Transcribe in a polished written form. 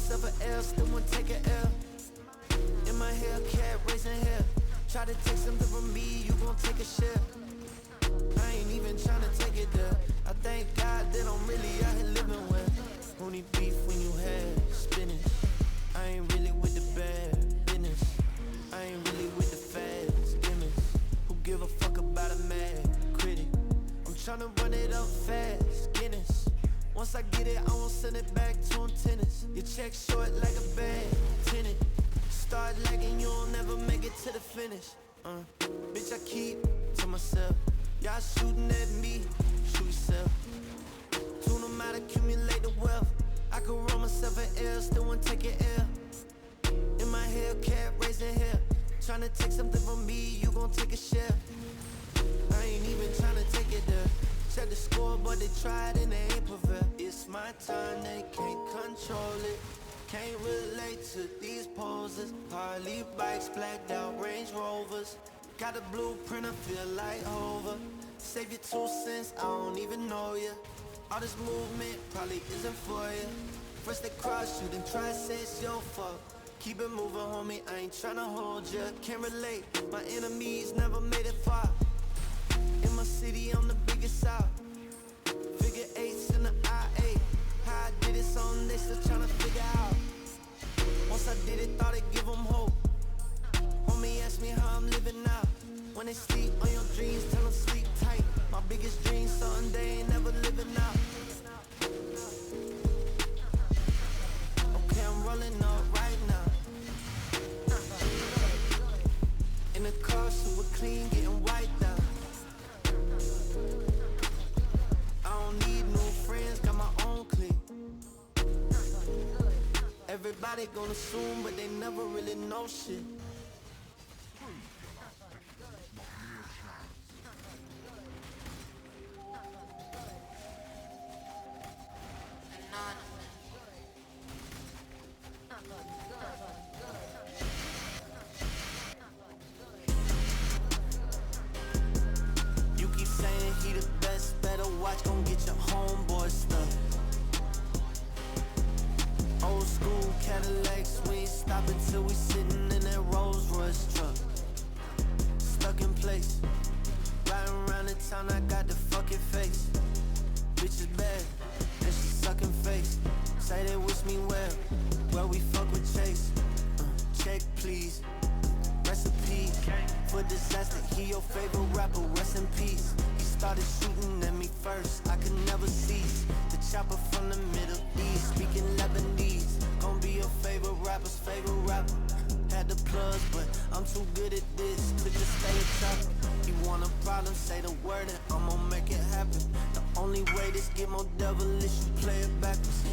myself an L, still won't take an L. In my Hellcat, raising hell. Try to take something from me, you gon' take a share. I ain't even tryna take it there. I thank God that I'm really out here living well. Who need beef when you had spinach? I ain't really with the bad business. I ain't really with the fast gimmicks. Who give a fuck about a mad critic? I'm tryna run it up fast, Guinness. Once I get it, I won't send it back to them tenants. Your check short like a bad tenant. Start lagging, you'll never make it to the finish. Bitch, I keep to myself. Y'all shooting at me, shoot yourself. Tune them out, accumulate the wealth. I could roll myself an L, still won't take an L. In my Hellcat, raising hell. Tryna take something from me, you gon' take a share. I ain't even tryna take it there. Check the score, but they tried and they ain't prevail. It's my time, they can't control it. Can't relate to these poses. Harley bikes, blacked out Range Rovers. Got a blueprint, I feel like Hover. Save your 2 cents, I don't even know ya. All this movement probably isn't for ya. First they cross you, then try to say it's your fault. Keep it moving, homie, I ain't tryna hold ya. Can't relate, my enemies never made it far. In my city, I'm the biggest out. Figure 8s in the IA. How I did it, something they still tryna figure out. Once I did it, thought it'd give them hope. Homie asked me how I'm living now. When they sleep on your dreams, tell them sleep tight. My biggest dream, something they ain't never living out. Okay, I'm rolling up right now. In the car, super clean, getting wiped out. I don't need new friends, got my own clique. Everybody gon' assume, but they never really know shit. You keep saying he the best, better watch, gon' get your homeboy stuck. Old school Cadillacs, we ain't stopping till we sitting in that Rolls Royce truck. Stuck in place, riding around the town, I got the fucking face. Bitch is bad, and she sucking face. Say they wish me well we fuck with Chase. Check please, recipe for disaster, he your favorite rapper, rest in peace. He started shooting at me first, I could never cease. The chopper from the Middle East, speaking Lebanese. Gon' be your favorite rapper's favorite rapper. Had the plugs, but I'm too good at this to just stay a chopper. You want a problem, say the word and I'm gon' make it happen. The only way this get more devilish, you play it backwards.